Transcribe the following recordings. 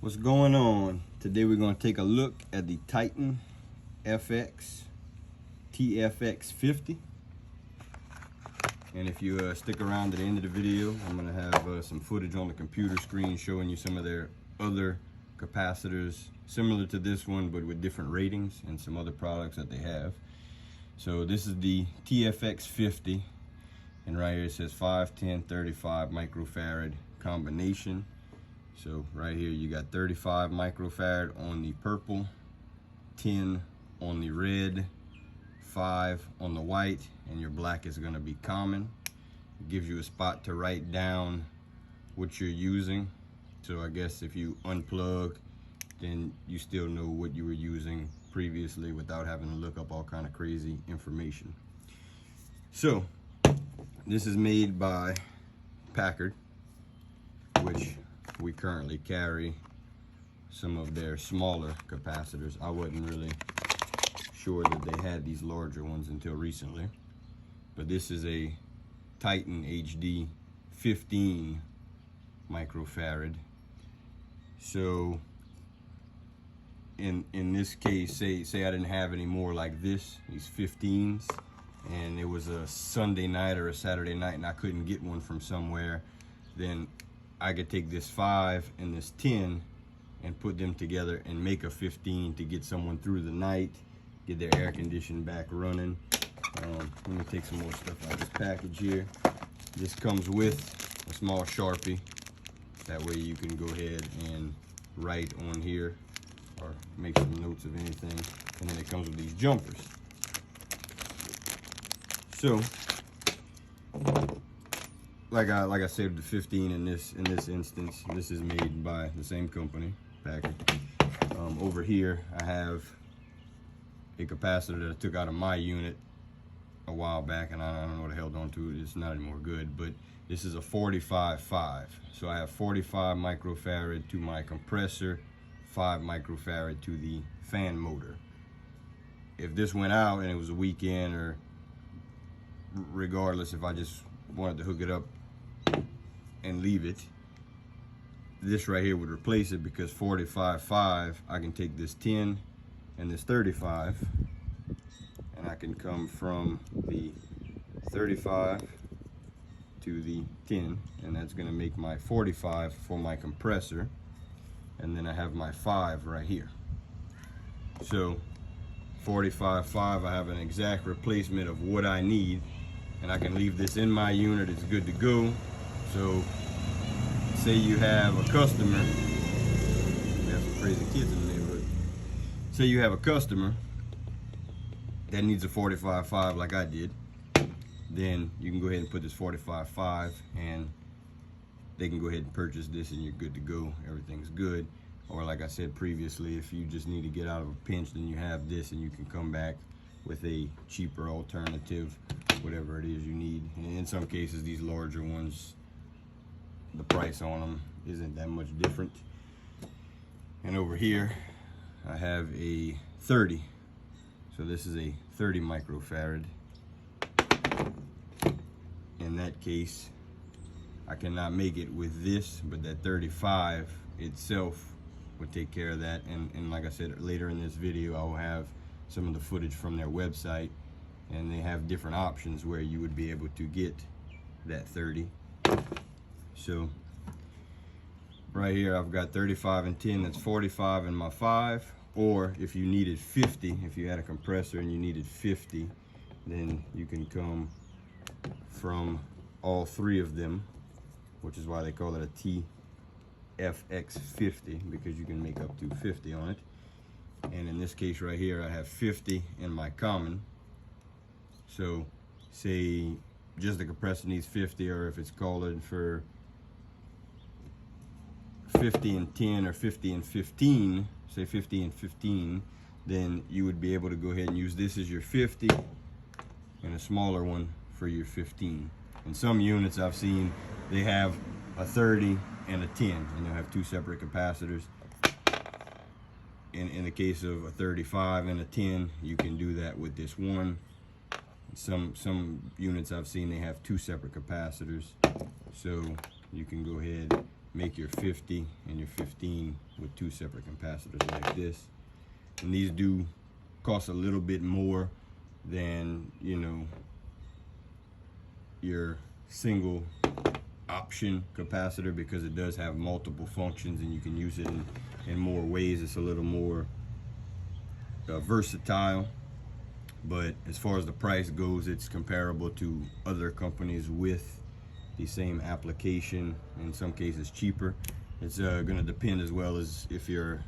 What's going on? Today we're going to take a look at the Titian TFX50. And if you stick around to the end of the video, I'm going to have some footage on the computer screen showing you some of their other capacitors similar to this one but with different ratings and some other products that they have. So this is the TFX50, and right here it says 5, 10, 35 microfarad combination. So right here you got 35 microfarad on the purple, 10 on the red, 5 on the white, and your black is going to be common. It gives you a spot to write down what you're using. So I guess if you unplug, then you still know what you were using previously without having to look up all kind of crazy information. So this is made by Packard, which we currently carry some of their smaller capacitors. I wasn't really sure that they had these larger ones until recently, but this is a Titian HD 15 microfarad. So in this case, say I didn't have any more like this, these 15s, and it was a Sunday night or a Saturday night and I couldn't get one from somewhere, then I could take this 5 and this 10 and put them together and make a 15 to get someone through the night, get their air conditioning back running. Let me take some more stuff out of this package here. This comes with a small Sharpie. That way you can go ahead and write on here or make some notes of anything. And then it comes with these jumpers. So, like I said, the 15 in this instance, this is made by the same company, Packard. Over here, I have a capacitor that I took out of my unit a while back, and I don't know what the hell done to it. It's not anymore good, but this is a 45.5. So I have 45 microfarad to my compressor, 5 microfarad to the fan motor. If this went out and it was a weekend, or regardless, if I just wanted to hook it up and leave it, this right here would replace it, because 45.5, I can take this 10 and this 35, and I can come from the 35 to the 10, and that's going to make my 45 for my compressor, and then I have my 5 right here. So 45.5, I have an exact replacement of what I need, and I can leave this in my unit. It's good to go. So say you have a customer, we have some crazy kids in the neighborhood. Say you have a customer that needs a 45.5 like I did, then you can go ahead and put this 45.5 and they can go ahead and purchase this and you're good to go. Everything's good. Or like I said previously, if you just need to get out of a pinch, then you have this and you can come back with a cheaper alternative, whatever it is you need. And in some cases, these larger ones, the price on them isn't that much different. And over here, I have a 30. So this is a 30 microfarad. In that case, I cannot make it with this, but that 35 itself would take care of that. And like I said, later in this video, I will have some of the footage from their website, and they have different options where you would be able to get that 30. So right here I've got 35 and 10, that's 45 in my 5. Or if you needed 50, if you had a compressor and you needed 50, then you can come from all 3 of them, which is why they call it a TFX50, because you can make up to 50 on it. And in this case right here, I have 50 in my common. So say just the compressor needs 50, or if it's calling for 50 and 10 or 50 and 15, say 50 and 15, then you would be able to go ahead and use this as your 50 and a smaller one for your 15. In some units I've seen, they have a 30 and a 10, and they'll have 2 separate capacitors. In the case of a 35 and a 10, you can do that with this one. Some units I've seen, they have 2 separate capacitors, so you can go ahead make your 50 and your 15 with 2 separate capacitors like this. And these do cost a little bit more than, you know, your single option capacitor, because it does have multiple functions and you can use it in more ways. It's a little more versatile, but as far as the price goes, it's comparable to other companies with the same application, in some cases cheaper. It's going to depend as well as if you're,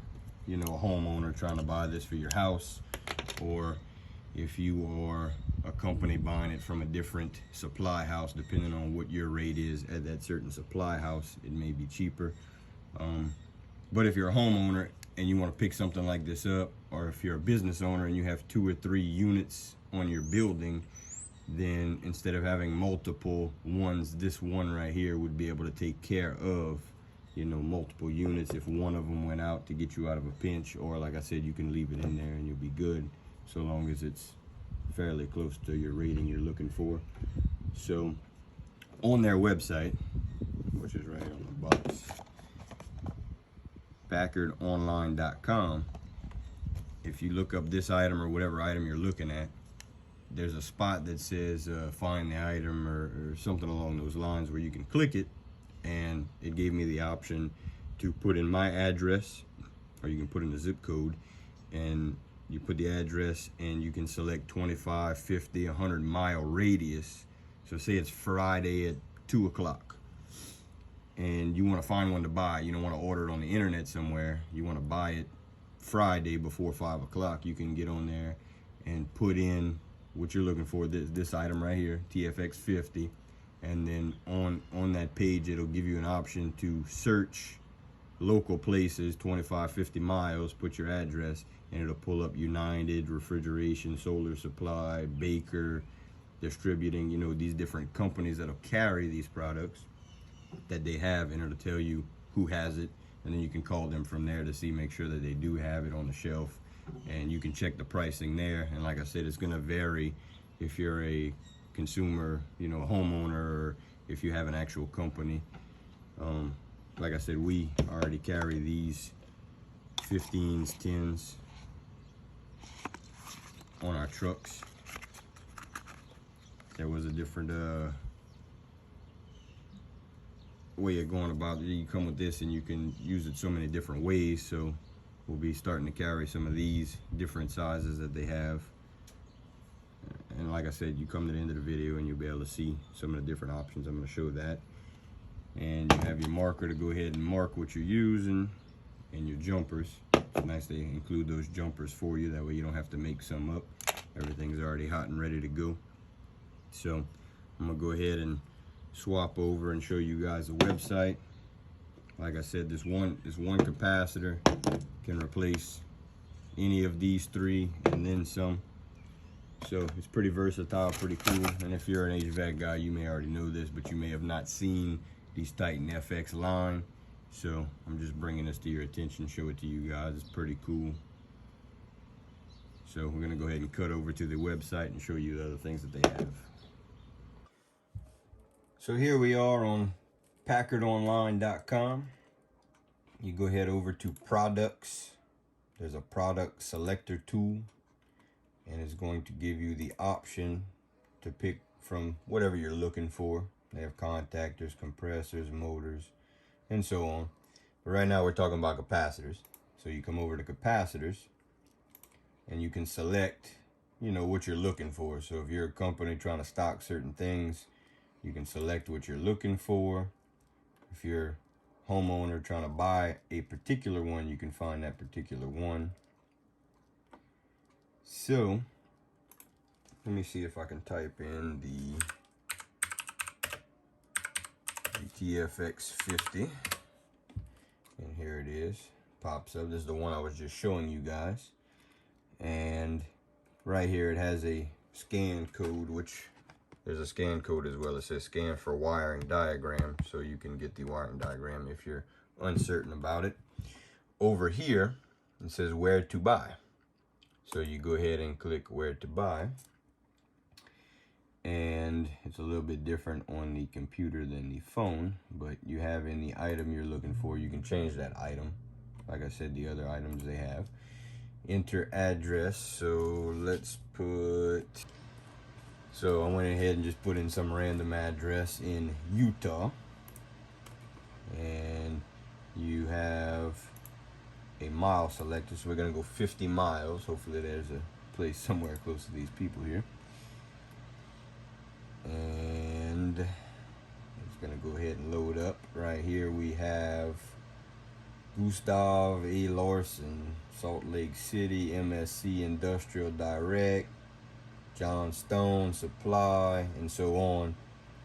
you know, a homeowner trying to buy this for your house, or if you are a company buying it from a different supply house. Depending on what your rate is at that certain supply house, it may be cheaper. But if you're a homeowner and you want to pick something like this up, or if you're a business owner and you have 2 or 3 units on your building, then instead of having multiple ones, this one right here would be able to take care of, you know, multiple units if one of them went out, to get you out of a pinch. Or like I said, you can leave it in there and you'll be good, so long as it's fairly close to your rating you're looking for. So on their website, which is right here on the box, packardonline.com, if you look up this item or whatever item you're looking at, there's a spot that says find the item or something along those lines, where you can click it, and it gave me the option to put in my address, or you can put in the zip code, and you put the address and you can select 25, 50, 100 mile radius. So say it's Friday at 2 o'clock and you want to find one to buy. You don't want to order it on the internet somewhere. You want to buy it Friday before 5 o'clock. You can get on there and put in what you're looking for, this item right here, TFX50, and then on that page it'll give you an option to search local places, 25, 50 miles, put your address, and it'll pull up United, Refrigeration, Solar Supply, Baker, Distributing, you know, these different companies that'll carry these products that they have, and it'll tell you who has it, and then you can call them from there to see, make sure that they do have it on the shelf, and you can check the pricing there. And like I said, it's gonna vary if you're a consumer, you know, a homeowner, or if you have an actual company. Like I said, we already carry these 15s, 10s on our trucks. There was a different way of going about it. You come with this and you can use it so many different ways, so we'll be starting to carry some of these different sizes that they have. And like I said, you come to the end of the video and you'll be able to see some of the different options. I'm going to show that. And you have your marker to go ahead and mark what you're using, and your jumpers. It's nice they include those jumpers for you, that way you don't have to make some up. Everything's already hot and ready to go. So I'm gonna go ahead and swap over and show you guys the website. Like I said, this one capacitor can replace any of these 3 and then some. So it's pretty versatile, pretty cool. And if you're an HVAC guy, you may already know this, but you may have not seen these Titan FX line. So I'm just bringing this to your attention, show it to you guys. It's pretty cool. So we're gonna go ahead and cut over to the website and show you the other things that they have. So here we are on packardonline.com. You go ahead over to products. There's a product selector tool, and it's going to give you the option to pick from whatever you're looking for. They have contactors, compressors, motors, and so on. But right now we're talking about capacitors. So you come over to capacitors and you can select, you know, what you're looking for. So if you're a company trying to stock certain things, you can select what you're looking for. If you're a homeowner trying to buy a particular one, you can find that particular one. So let me see if I can type in the TFX50, and here it is, pops up. This is the one I was just showing you guys, and right here it has a scan code, which there's a scan code as well. It says scan for wiring diagram, so you can get the wiring diagram if you're uncertain about it. Over here it says where to buy, so you go ahead and click where to buy, and it's a little bit different on the computer than the phone, but you have in the item you're looking for, you can change that item. Like I said, the other items they have. Enter address, so let's put, so I went ahead and just put in some random address in Utah, and you have a mile selected, so we're gonna go 50 miles. Hopefully there's a place somewhere close to these people here. And it's gonna go ahead and load up. Right here we have Gustav A. Larson, Salt Lake City, MSC Industrial Direct, John Stone Supply, and so on.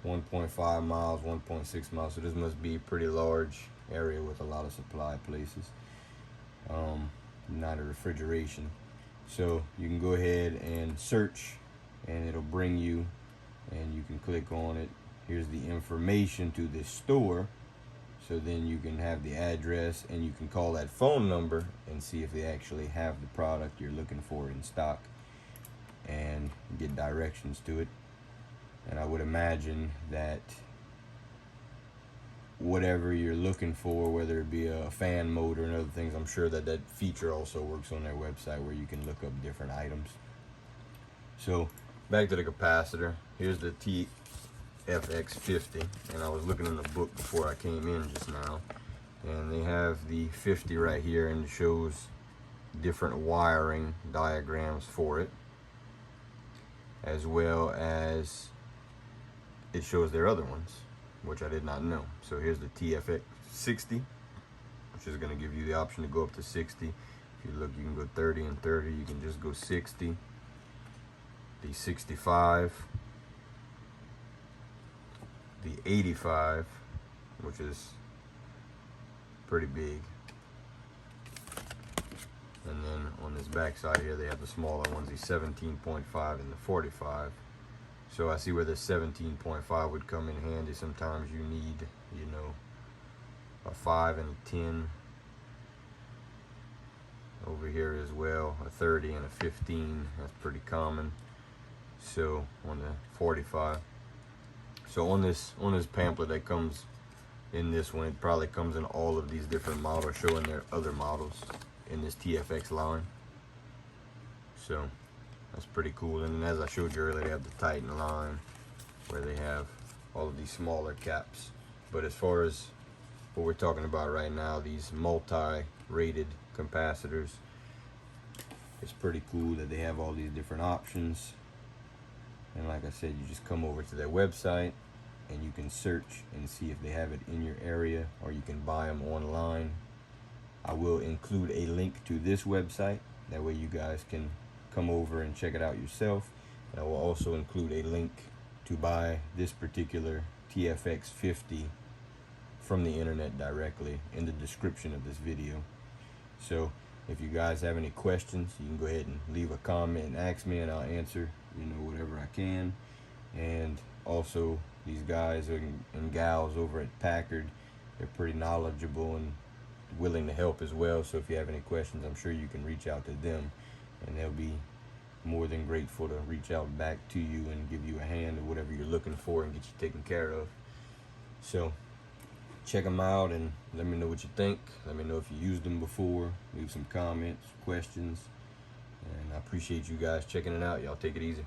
1.5 miles, 1.6 miles, so this must be a pretty large area with a lot of supply places. Not a refrigeration. So you can go ahead and search, and it'll bring you, and you can click on it. Here's the information to this store. So then you can have the address, and you can call that phone number and see if they actually have the product you're looking for in stock, and get directions to it. And I would imagine that whatever you're looking for, whether it be a fan motor and other things, I'm sure that that feature also works on their website where you can look up different items. So back to the capacitor. Here's the TFX50, and I was looking in the book before I came in just now, and they have the 50 right here, and it shows different wiring diagrams for it, as well as it shows their other ones, which I did not know. So here's the TFX60, which is going to give you the option to go up to 60. If you look, you can go 30 and 30. You can just go 60. The 65, the 85, which is pretty big. And then on this back side here, they have the smaller ones, the 17.5 and the 45. So I see where the 17.5 would come in handy. Sometimes you need, you know, a 5 and a 10. Over here as well, a 30 and a 15. That's pretty common. So on the 45. So on this pamphlet that comes in this one, it probably comes in all of these different models, showing their other models in this TFX line. So that's pretty cool. And as I showed you earlier, they have the Titan line where they have all of these smaller caps. But as far as what we're talking about right now, these multi-rated capacitors, it's pretty cool that they have all these different options. And like I said, you just come over to their website and you can search and see if they have it in your area, or you can buy them online. I will include a link to this website. That way you guys can come over and check it out yourself. And I will also include a link to buy this particular TFX50 from the internet directly in the description of this video. So if you guys have any questions, you can go ahead and leave a comment and ask me, and I'll answer, you know, whatever I can. And also, these guys and gals over at Packard, they're pretty knowledgeable and willing to help as well. So if you have any questions, I'm sure you can reach out to them, and they'll be more than grateful to reach out back to you and give you a hand of whatever you're looking for and get you taken care of. So check them out and let me know what you think. Let me know if you used them before. Leave some comments, questions, and I appreciate you guys checking it out. Y'all take it easy.